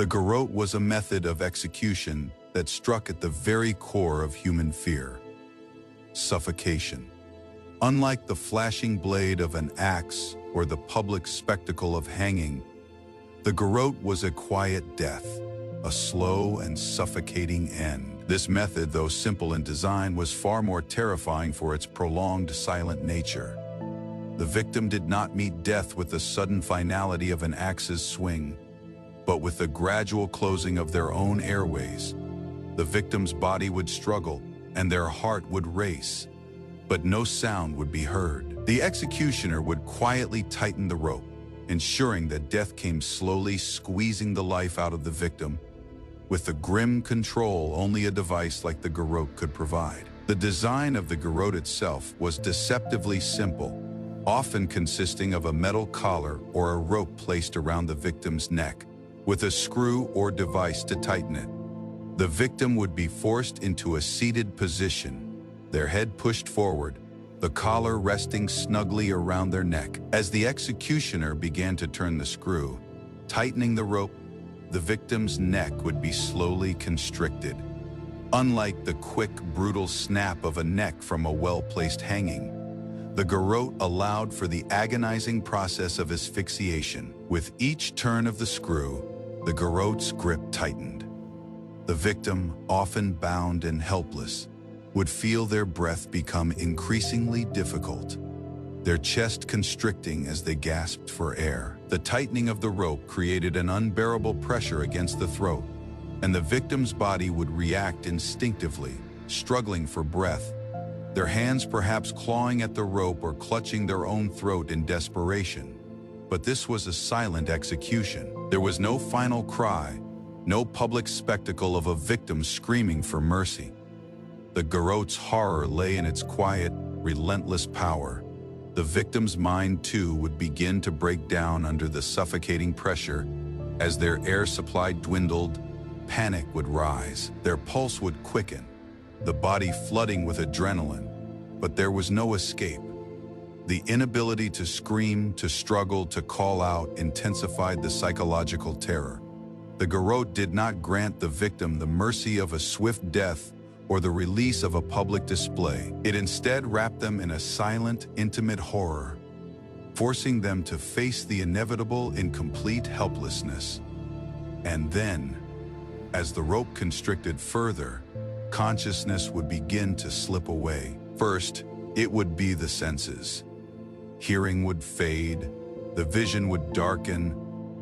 The garrote was a method of execution that struck at the very core of human fear: suffocation. Unlike the flashing blade of an axe or the public spectacle of hanging, the garrote was a quiet death, a slow and suffocating end. This method, though simple in design, was far more terrifying for its prolonged, silent nature. The victim did not meet death with the sudden finality of an axe's swing, but with the gradual closing of their own airways. The victim's body would struggle, and their heart would race, but no sound would be heard. The executioner would quietly tighten the rope, ensuring that death came slowly, squeezing the life out of the victim, with the grim control only a device like the garrote could provide. The design of the garrote itself was deceptively simple, often consisting of a metal collar or a rope placed around the victim's neck, with a screw or device to tighten it. The victim would be forced into a seated position, their head pushed forward, the collar resting snugly around their neck. As the executioner began to turn the screw, tightening the rope, the victim's neck would be slowly constricted. Unlike the quick, brutal snap of a neck from a well-placed hanging, the garrote allowed for the agonizing process of asphyxiation. With each turn of the screw, the garrote's grip tightened. The victim, often bound and helpless, would feel their breath become increasingly difficult, their chest constricting as they gasped for air. The tightening of the rope created an unbearable pressure against the throat, and the victim's body would react instinctively, struggling for breath, their hands perhaps clawing at the rope or clutching their own throat in desperation. But this was a silent execution. There was no final cry, no public spectacle of a victim screaming for mercy. The garrote's horror lay in its quiet, relentless power. The victim's mind, too, would begin to break down under the suffocating pressure. As their air supply dwindled, panic would rise. Their pulse would quicken, the body flooding with adrenaline. But there was no escape. The inability to scream, to struggle, to call out intensified the psychological terror. The garrote did not grant the victim the mercy of a swift death or the release of a public display. It instead wrapped them in a silent, intimate horror, forcing them to face the inevitable in complete helplessness. And then, as the rope constricted further, consciousness would begin to slip away. First, it would be the senses. Hearing would fade, the vision would darken,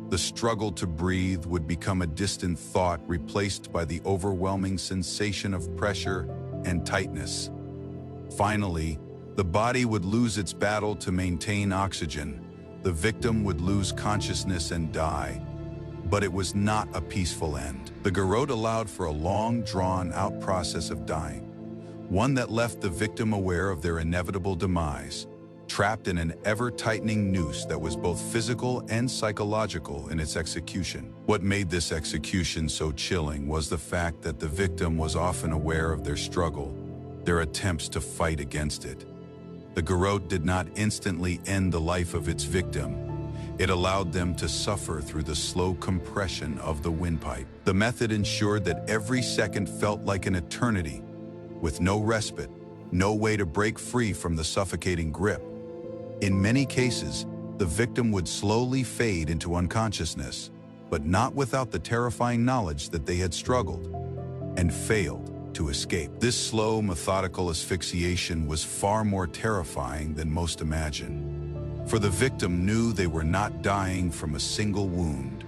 the struggle to breathe would become a distant thought replaced by the overwhelming sensation of pressure and tightness. Finally, the body would lose its battle to maintain oxygen. The victim would lose consciousness and die. But it was not a peaceful end. The garrote allowed for a long, drawn-out process of dying, one that left the victim aware of their inevitable demise, trapped in an ever-tightening noose that was both physical and psychological in its execution. What made this execution so chilling was the fact that the victim was often aware of their struggle, their attempts to fight against it. The garrote did not instantly end the life of its victim. It allowed them to suffer through the slow compression of the windpipe. The method ensured that every second felt like an eternity, with no respite, no way to break free from the suffocating grip. In many cases, the victim would slowly fade into unconsciousness, but not without the terrifying knowledge that they had struggled and failed to escape. This slow, methodical asphyxiation was far more terrifying than most imagine, for the victim knew they were not dying from a single wound,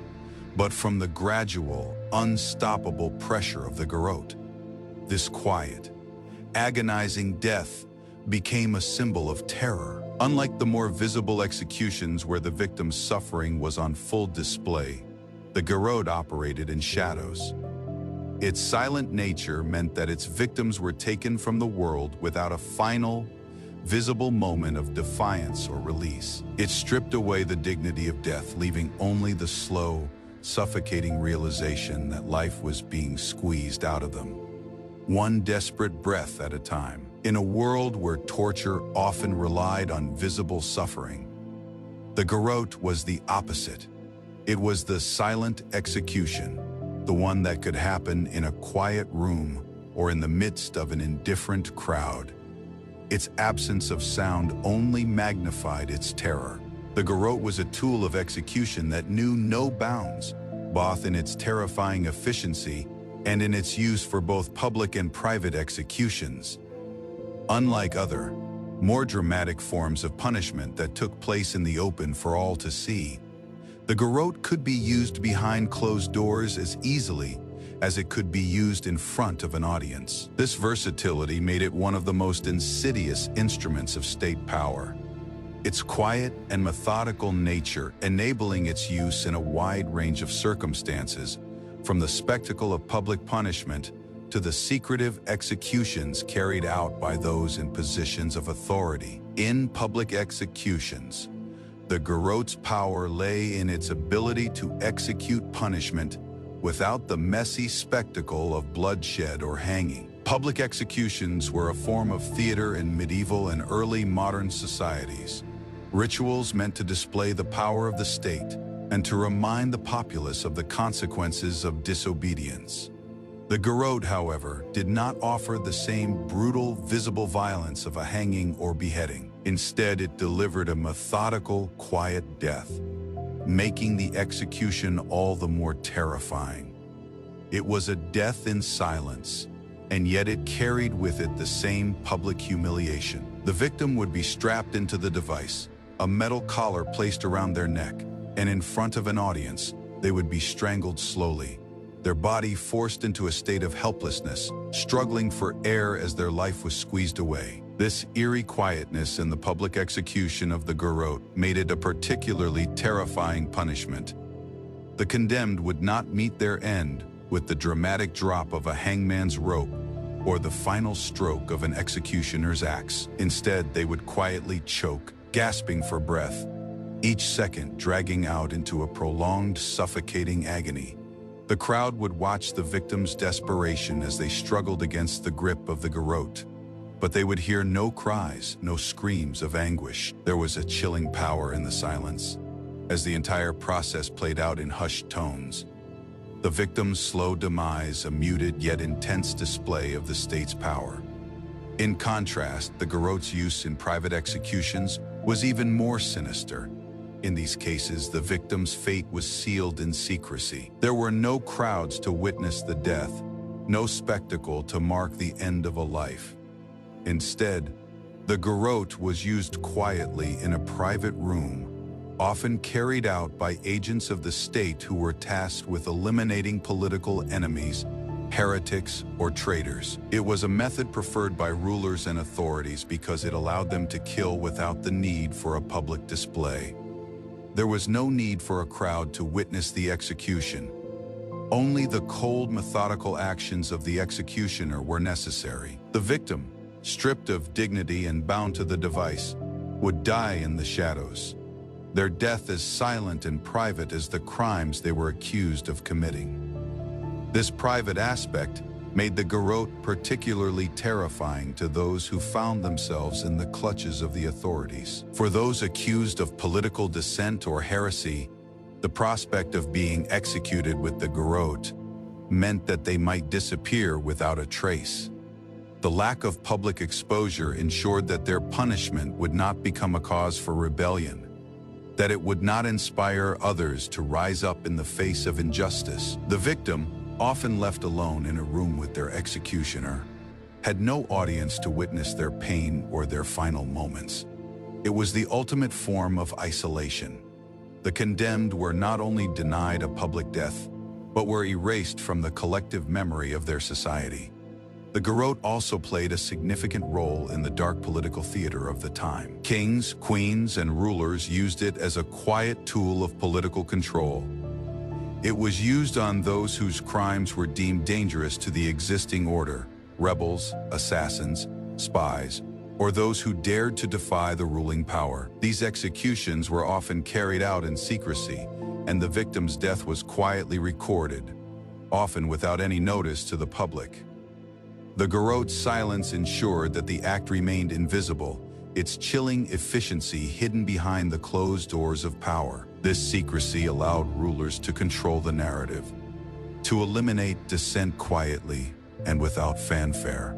but from the gradual, unstoppable pressure of the garrote. This quiet, agonizing death became a symbol of terror. Unlike the more visible executions where the victim's suffering was on full display, the garrote operated in shadows. Its silent nature meant that its victims were taken from the world without a final, visible moment of defiance or release. It stripped away the dignity of death, leaving only the slow, suffocating realization that life was being squeezed out of them, one desperate breath at a time. In a world where torture often relied on visible suffering, the garrote was the opposite. It was the silent execution, the one that could happen in a quiet room or in the midst of an indifferent crowd. Its absence of sound only magnified its terror. The garrote was a tool of execution that knew no bounds, both in its terrifying efficiency and in its use for both public and private executions. Unlike other, more dramatic forms of punishment that took place in the open for all to see, the garrote could be used behind closed doors as easily as it could be used in front of an audience. This versatility made it one of the most insidious instruments of state power. Its quiet and methodical nature enabling its use in a wide range of circumstances, from the spectacle of public punishment to the secretive executions carried out by those in positions of authority. In public executions, the garrote's power lay in its ability to execute punishment without the messy spectacle of bloodshed or hanging. Public executions were a form of theater in medieval and early modern societies. Rituals meant to display the power of the state and to remind the populace of the consequences of disobedience. The garrote, however, did not offer the same brutal, visible violence of a hanging or beheading. Instead, it delivered a methodical, quiet death, making the execution all the more terrifying. It was a death in silence, and yet it carried with it the same public humiliation. The victim would be strapped into the device, a metal collar placed around their neck, and in front of an audience, they would be strangled slowly, their body forced into a state of helplessness, struggling for air as their life was squeezed away. This eerie quietness in the public execution of the garrote made it a particularly terrifying punishment. The condemned would not meet their end with the dramatic drop of a hangman's rope or the final stroke of an executioner's axe. Instead, they would quietly choke, gasping for breath, each second dragging out into a prolonged, suffocating agony. The crowd would watch the victim's desperation as they struggled against the grip of the garrote. But they would hear no cries, no screams of anguish. There was a chilling power in the silence, as the entire process played out in hushed tones. The victim's slow demise, a muted yet intense display of the state's power. In contrast, the garrote's use in private executions was even more sinister. In these cases, the victim's fate was sealed in secrecy. There were no crowds to witness the death, no spectacle to mark the end of a life. Instead, the garrote was used quietly in a private room, often carried out by agents of the state who were tasked with eliminating political enemies, heretics, or traitors. It was a method preferred by rulers and authorities because it allowed them to kill without the need for a public display. There was no need for a crowd to witness the execution. Only the cold, methodical actions of the executioner were necessary. The victim, stripped of dignity and bound to the device, would die in the shadows, their death as silent and private as the crimes they were accused of committing. This private aspect made the garrote particularly terrifying to those who found themselves in the clutches of the authorities. For those accused of political dissent or heresy, the prospect of being executed with the garrote meant that they might disappear without a trace. The lack of public exposure ensured that their punishment would not become a cause for rebellion, that it would not inspire others to rise up in the face of injustice. The victim, often left alone in a room with their executioner, had no audience to witness their pain or their final moments. It was the ultimate form of isolation. The condemned were not only denied a public death, but were erased from the collective memory of their society. The garrote also played a significant role in the dark political theater of the time. Kings, queens, and rulers used it as a quiet tool of political control. It was used on those whose crimes were deemed dangerous to the existing order, rebels, assassins, spies, or those who dared to defy the ruling power. These executions were often carried out in secrecy, and the victim's death was quietly recorded, often without any notice to the public. The garrote's silence ensured that the act remained invisible, its chilling efficiency hidden behind the closed doors of power. This secrecy allowed rulers to control the narrative, to eliminate dissent quietly and without fanfare.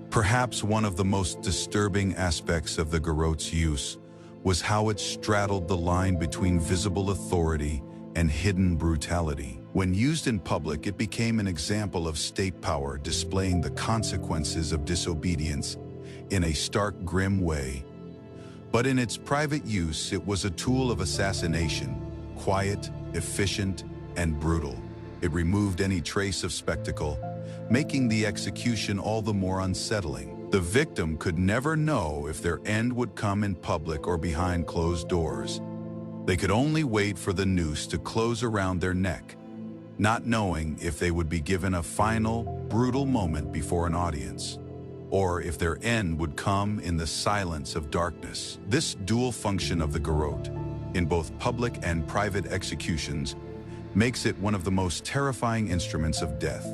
Perhaps one of the most disturbing aspects of the garrote's use was how it straddled the line between visible authority and hidden brutality. When used in public, it became an example of state power displaying the consequences of disobedience in a stark, grim way. But in its private use, it was a tool of assassination, quiet, efficient, and brutal. It removed any trace of spectacle, making the execution all the more unsettling. The victim could never know if their end would come in public or behind closed doors. They could only wait for the noose to close around their neck, not knowing if they would be given a final, brutal moment before an audience, or if their end would come in the silence of darkness. This dual function of the garrote, in both public and private executions, makes it one of the most terrifying instruments of death.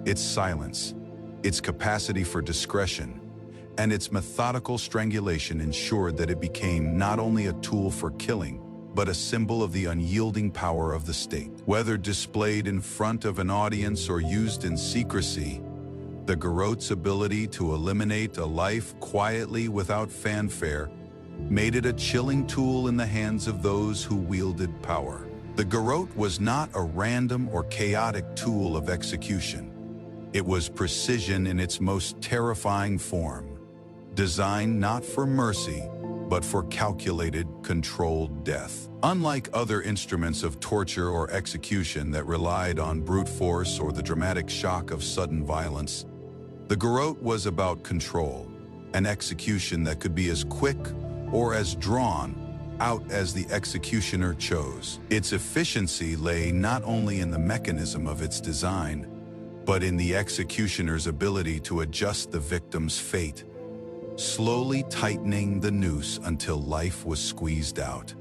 Its silence, its capacity for discretion, and its methodical strangulation ensured that it became not only a tool for killing, but a symbol of the unyielding power of the state. Whether displayed in front of an audience or used in secrecy, the garrote's ability to eliminate a life quietly without fanfare made it a chilling tool in the hands of those who wielded power. The garrote was not a random or chaotic tool of execution. It was precision in its most terrifying form, designed not for mercy, but for calculated, controlled death. Unlike other instruments of torture or execution that relied on brute force or the dramatic shock of sudden violence, the garrote was about control, an execution that could be as quick or as drawn out as the executioner chose. Its efficiency lay not only in the mechanism of its design, but in the executioner's ability to adjust the victim's fate, slowly tightening the noose until life was squeezed out.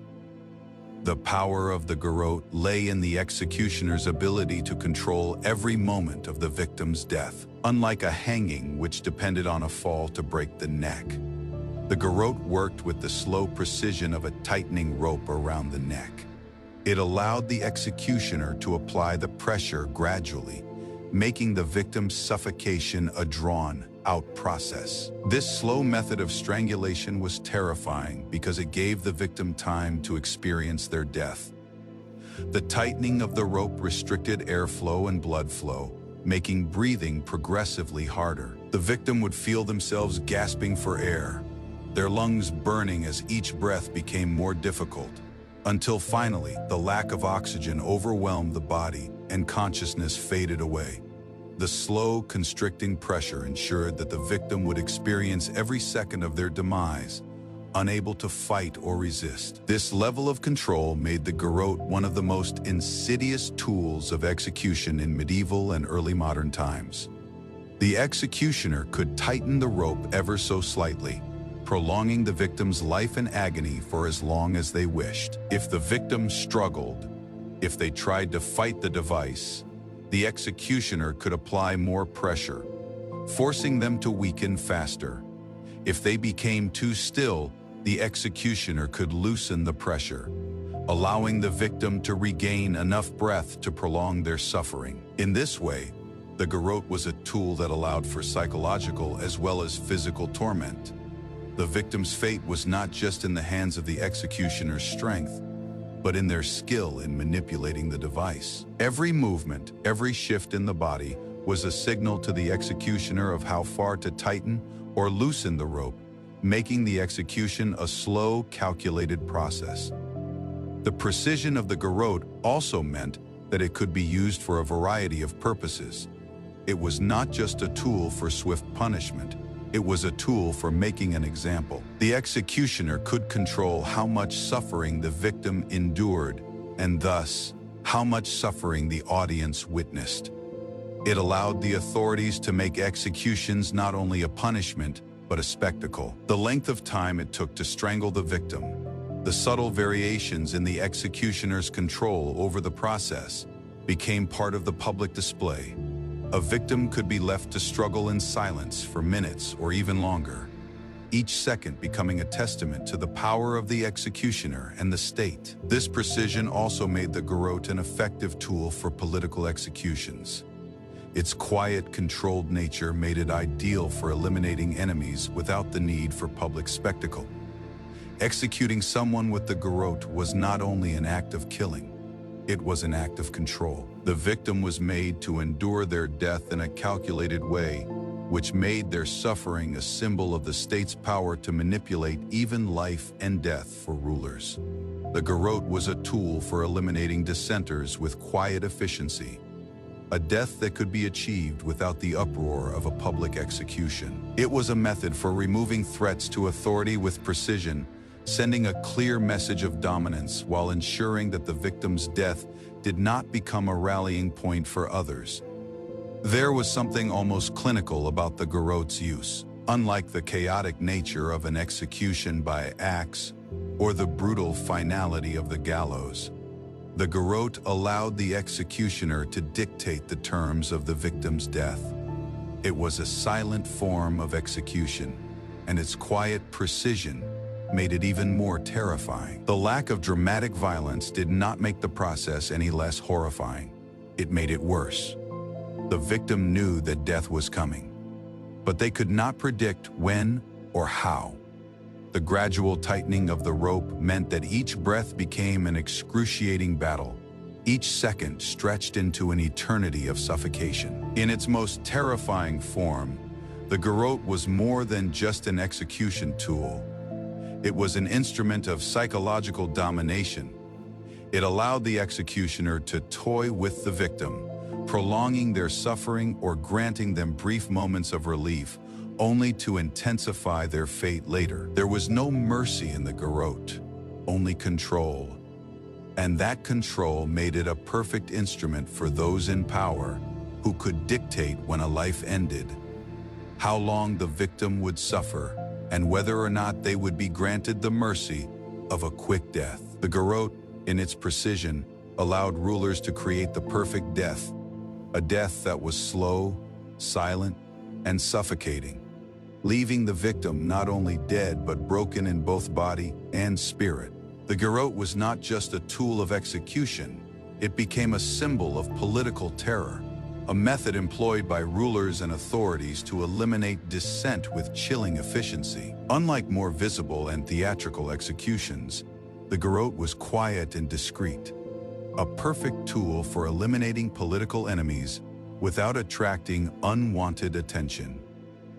The power of the garrote lay in the executioner's ability to control every moment of the victim's death. Unlike a hanging, which depended on a fall to break the neck, the garrote worked with the slow precision of a tightening rope around the neck. It allowed the executioner to apply the pressure gradually, making the victim's suffocation a drawn-out process. This slow method of strangulation was terrifying because it gave the victim time to experience their death. The tightening of the rope restricted airflow and blood flow, making breathing progressively harder. The victim would feel themselves gasping for air, their lungs burning as each breath became more difficult, until finally the lack of oxygen overwhelmed the body and consciousness faded away. The slow, constricting pressure ensured that the victim would experience every second of their demise, unable to fight or resist. This level of control made the garrote one of the most insidious tools of execution in medieval and early modern times. The executioner could tighten the rope ever so slightly, prolonging the victim's life in agony for as long as they wished. If the victim struggled, if they tried to fight the device, the executioner could apply more pressure, forcing them to weaken faster. If they became too still, the executioner could loosen the pressure, allowing the victim to regain enough breath to prolong their suffering. In this way, the garrote was a tool that allowed for psychological as well as physical torment. The victim's fate was not just in the hands of the executioner's strength, but in their skill in manipulating the device. Every movement, every shift in the body was a signal to the executioner of how far to tighten or loosen the rope, making the execution a slow, calculated process. The precision of the garrote also meant that it could be used for a variety of purposes. It was not just a tool for swift punishment. It was a tool for making an example. The executioner could control how much suffering the victim endured, and thus, how much suffering the audience witnessed. It allowed the authorities to make executions not only a punishment, but a spectacle. The length of time it took to strangle the victim, the subtle variations in the executioner's control over the process, became part of the public display. A victim could be left to struggle in silence for minutes or even longer, each second becoming a testament to the power of the executioner and the state. This precision also made the garrote an effective tool for political executions. Its quiet, controlled nature made it ideal for eliminating enemies without the need for public spectacle. Executing someone with the garrote was not only an act of killing, it was an act of control. The victim was made to endure their death in a calculated way, which made their suffering a symbol of the state's power to manipulate even life and death for rulers. The garrote was a tool for eliminating dissenters with quiet efficiency, a death that could be achieved without the uproar of a public execution. It was a method for removing threats to authority with precision, sending a clear message of dominance while ensuring that the victim's death did not become a rallying point for others. There was something almost clinical about the garrote's use. Unlike the chaotic nature of an execution by axe or the brutal finality of the gallows, the garrote allowed the executioner to dictate the terms of the victim's death. It was a silent form of execution, and its quiet precision made it even more terrifying. The lack of dramatic violence did not make the process any less horrifying. It made it worse. The victim knew that death was coming, but they could not predict when or how. The gradual tightening of the rope meant that each breath became an excruciating battle, each second stretched into an eternity of suffocation. In its most terrifying form, the garrote was more than just an execution tool. It was an instrument of psychological domination. It allowed the executioner to toy with the victim, prolonging their suffering or granting them brief moments of relief, only to intensify their fate later. There was no mercy in the garrote, only control. And that control made it a perfect instrument for those in power who could dictate when a life ended, how long the victim would suffer, and whether or not they would be granted the mercy of a quick death. The garrote, in its precision, allowed rulers to create the perfect death, a death that was slow, silent, and suffocating, leaving the victim not only dead but broken in both body and spirit. The garrote was not just a tool of execution, it became a symbol of political terror, a method employed by rulers and authorities to eliminate dissent with chilling efficiency. Unlike more visible and theatrical executions, the garrote was quiet and discreet, a perfect tool for eliminating political enemies without attracting unwanted attention.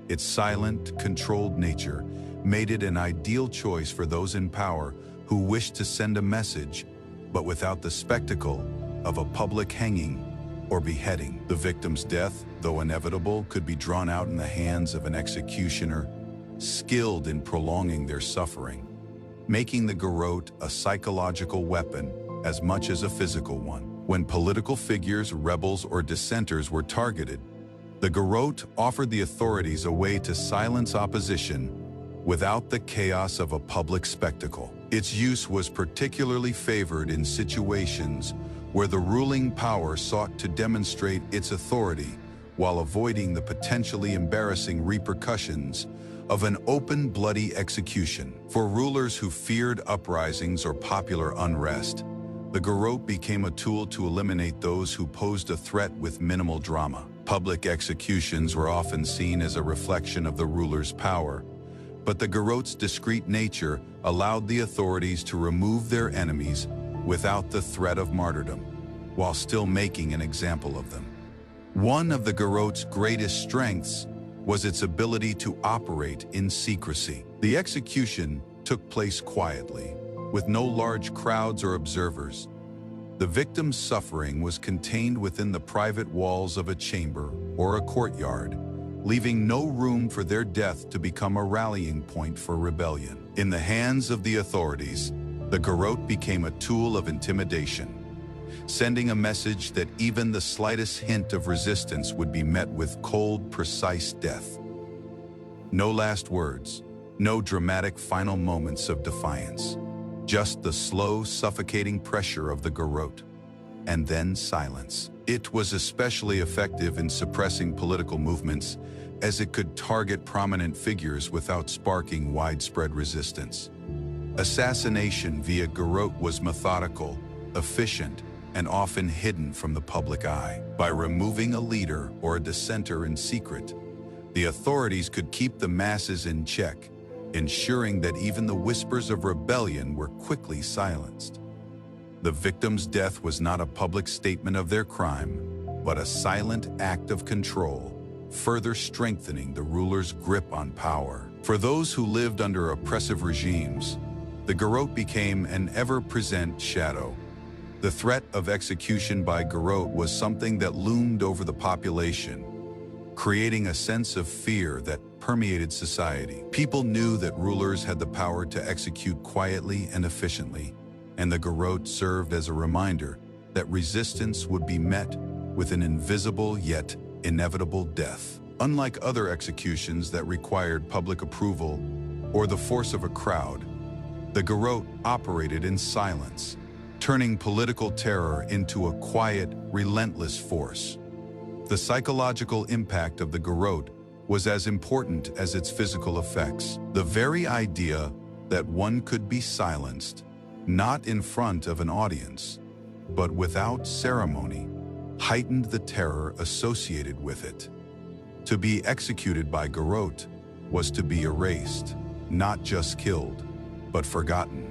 Its silent, controlled nature made it an ideal choice for those in power who wished to send a message, but without the spectacle of a public hanging or beheading. The victim's death, though inevitable, could be drawn out in the hands of an executioner skilled in prolonging their suffering, making the garrote a psychological weapon as much as a physical one. When political figures, rebels, or dissenters were targeted, the garrote offered the authorities a way to silence opposition without the chaos of a public spectacle. Its use was particularly favored in situations where the ruling power sought to demonstrate its authority while avoiding the potentially embarrassing repercussions of an open, bloody execution. For rulers who feared uprisings or popular unrest, the garrote became a tool to eliminate those who posed a threat with minimal drama. Public executions were often seen as a reflection of the ruler's power, but the garrote's discreet nature allowed the authorities to remove their enemies without the threat of martyrdom, while still making an example of them. One of the garrote's greatest strengths was its ability to operate in secrecy. The execution took place quietly, with no large crowds or observers. The victim's suffering was contained within the private walls of a chamber or a courtyard, leaving no room for their death to become a rallying point for rebellion. In the hands of the authorities, the garrote became a tool of intimidation, sending a message that even the slightest hint of resistance would be met with cold, precise death. No last words, no dramatic final moments of defiance, just the slow, suffocating pressure of the garrote, and then silence. It was especially effective in suppressing political movements, as it could target prominent figures without sparking widespread resistance. Assassination via garrote was methodical, efficient, and often hidden from the public eye. By removing a leader or a dissenter in secret, the authorities could keep the masses in check, ensuring that even the whispers of rebellion were quickly silenced. The victim's death was not a public statement of their crime, but a silent act of control, further strengthening the ruler's grip on power. For those who lived under oppressive regimes, the garrote became an ever-present shadow. The threat of execution by garrote was something that loomed over the population, creating a sense of fear that permeated society. People knew that rulers had the power to execute quietly and efficiently, and the garrote served as a reminder that resistance would be met with an invisible yet inevitable death. Unlike other executions that required public approval or the force of a crowd, the garrote operated in silence, turning political terror into a quiet, relentless force. The psychological impact of the garrote was as important as its physical effects. The very idea that one could be silenced, not in front of an audience, but without ceremony, heightened the terror associated with it. To be executed by garrote was to be erased, not just killed, but forgotten.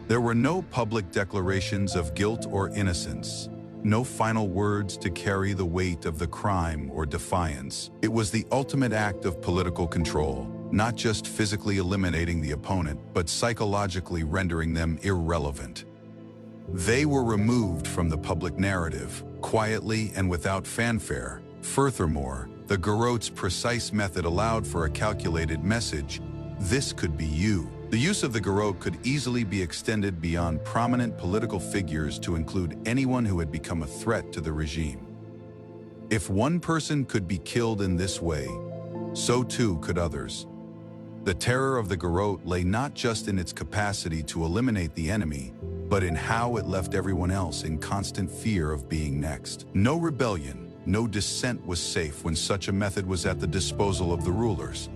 There were no public declarations of guilt or innocence, no final words to carry the weight of the crime or defiance. It was the ultimate act of political control, not just physically eliminating the opponent, but psychologically rendering them irrelevant. They were removed from the public narrative, quietly and without fanfare. Furthermore, the garrote's precise method allowed for a calculated message: this could be you. The use of the garrote could easily be extended beyond prominent political figures to include anyone who had become a threat to the regime. If one person could be killed in this way, so too could others. The terror of the garrote lay not just in its capacity to eliminate the enemy, but in how it left everyone else in constant fear of being next. No rebellion, no dissent was safe when such a method was at the disposal of the rulers.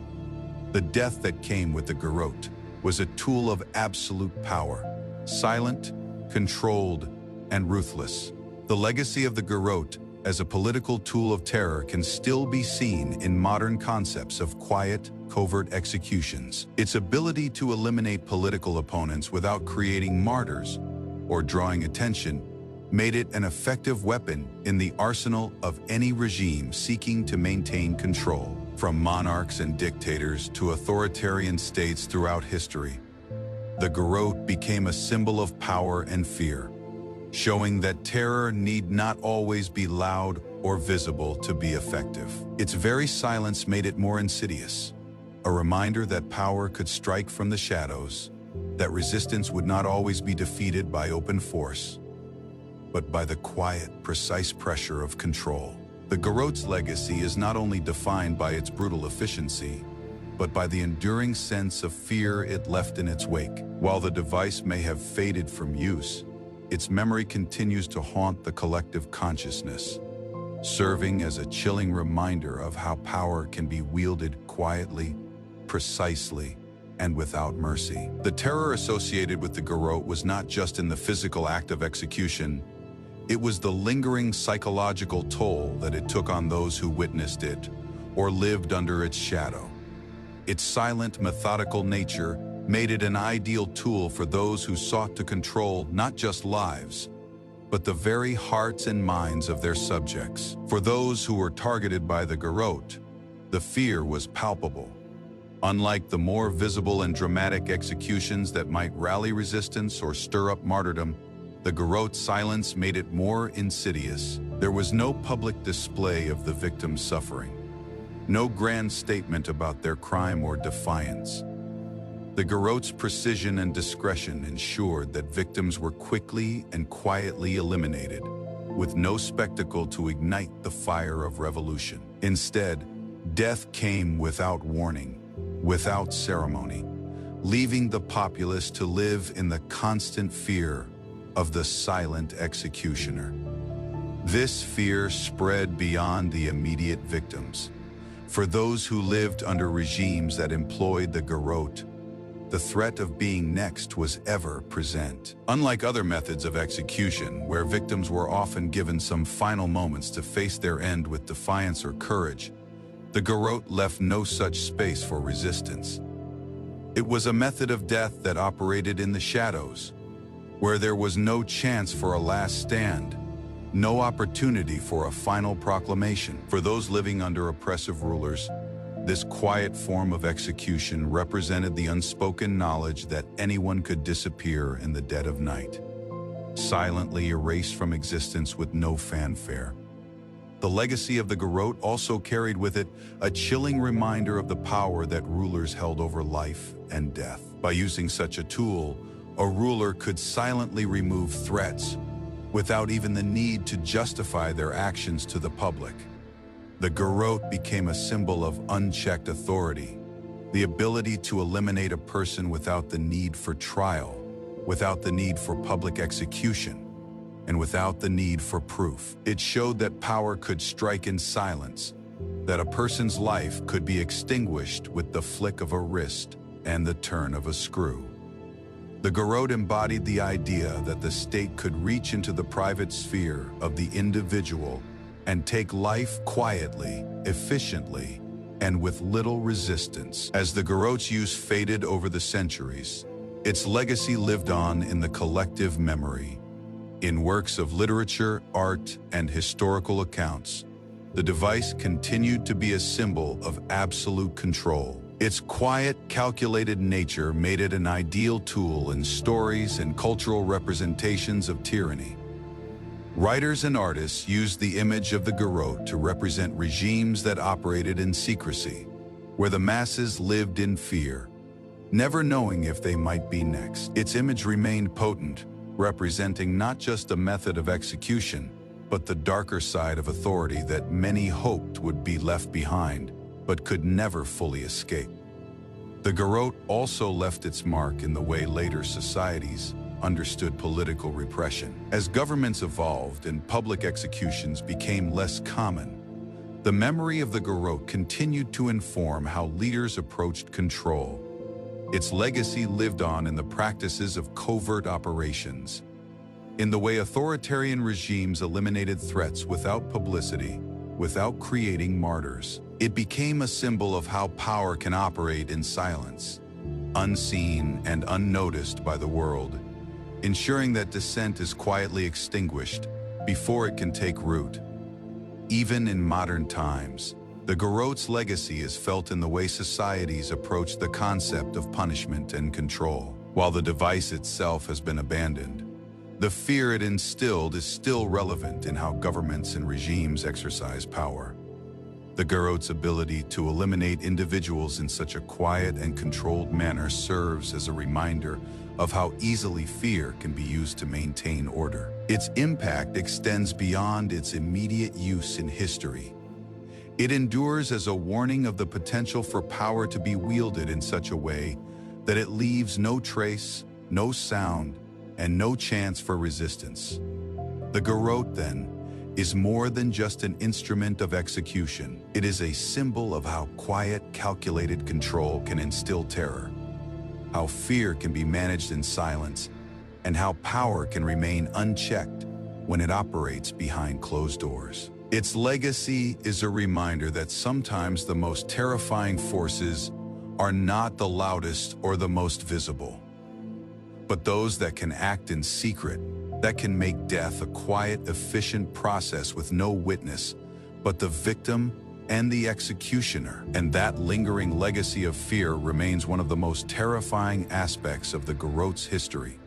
The death that came with the garrote was a tool of absolute power, silent, controlled, and ruthless. The legacy of the garrote as a political tool of terror can still be seen in modern concepts of quiet, covert executions. Its ability to eliminate political opponents without creating martyrs or drawing attention made it an effective weapon in the arsenal of any regime seeking to maintain control. From monarchs and dictators to authoritarian states throughout history, the garrote became a symbol of power and fear, showing that terror need not always be loud or visible to be effective. Its very silence made it more insidious, a reminder that power could strike from the shadows, that resistance would not always be defeated by open force, but by the quiet, precise pressure of control. The garrote's legacy is not only defined by its brutal efficiency, but by the enduring sense of fear it left in its wake. While the device may have faded from use, its memory continues to haunt the collective consciousness, serving as a chilling reminder of how power can be wielded quietly, precisely, and without mercy. The terror associated with the garrote was not just in the physical act of execution. It was the lingering psychological toll that it took on those who witnessed it or lived under its shadow. Its silent, methodical nature made it an ideal tool for those who sought to control not just lives, but the very hearts and minds of their subjects. For those who were targeted by the garrote, the fear was palpable. Unlike the more visible and dramatic executions that might rally resistance or stir up martyrdom, the garrote's silence made it more insidious. There was no public display of the victim's suffering, no grand statement about their crime or defiance. The garrote's precision and discretion ensured that victims were quickly and quietly eliminated, with no spectacle to ignite the fire of revolution. Instead, death came without warning, without ceremony, leaving the populace to live in the constant fear of the silent executioner. This fear spread beyond the immediate victims. For those who lived under regimes that employed the garrote, the threat of being next was ever present. Unlike other methods of execution, where victims were often given some final moments to face their end with defiance or courage, the garrote left no such space for resistance. It was a method of death that operated in the shadows, where there was no chance for a last stand, no opportunity for a final proclamation. For those living under oppressive rulers, this quiet form of execution represented the unspoken knowledge that anyone could disappear in the dead of night, silently erased from existence with no fanfare. The legacy of the garrote also carried with it a chilling reminder of the power that rulers held over life and death. By using such a tool, a ruler could silently remove threats without even the need to justify their actions to the public. The garrote became a symbol of unchecked authority, the ability to eliminate a person without the need for trial, without the need for public execution, and without the need for proof. It showed that power could strike in silence, that a person's life could be extinguished with the flick of a wrist and the turn of a screw. The garrote embodied the idea that the state could reach into the private sphere of the individual and take life quietly, efficiently, and with little resistance. As the garrote's use faded over the centuries, its legacy lived on in the collective memory. In works of literature, art, and historical accounts, the device continued to be a symbol of absolute control. Its quiet, calculated nature made it an ideal tool in stories and cultural representations of tyranny. Writers and artists used the image of the garrote to represent regimes that operated in secrecy, where the masses lived in fear, never knowing if they might be next. Its image remained potent, representing not just a method of execution, but the darker side of authority that many hoped would be left behind, but could never fully escape. The garrote also left its mark in the way later societies understood political repression. As governments evolved and public executions became less common, the memory of the garrote continued to inform how leaders approached control. Its legacy lived on in the practices of covert operations, in the way authoritarian regimes eliminated threats without publicity, without creating martyrs. It became a symbol of how power can operate in silence, unseen and unnoticed by the world, ensuring that dissent is quietly extinguished before it can take root. Even in modern times, the garrote's legacy is felt in the way societies approach the concept of punishment and control. While the device itself has been abandoned, the fear it instilled is still relevant in how governments and regimes exercise power. The garrote's ability to eliminate individuals in such a quiet and controlled manner serves as a reminder of how easily fear can be used to maintain order. Its impact extends beyond its immediate use in history. It endures as a warning of the potential for power to be wielded in such a way that it leaves no trace, no sound, and no chance for resistance. The garrote, then, is more than just an instrument of execution. It is a symbol of how quiet, calculated control can instill terror, how fear can be managed in silence, and how power can remain unchecked when it operates behind closed doors. Its legacy is a reminder that sometimes the most terrifying forces are not the loudest or the most visible, but those that can act in secret, that can make death a quiet, efficient process with no witness but the victim and the executioner. And that lingering legacy of fear remains one of the most terrifying aspects of the garrote's history.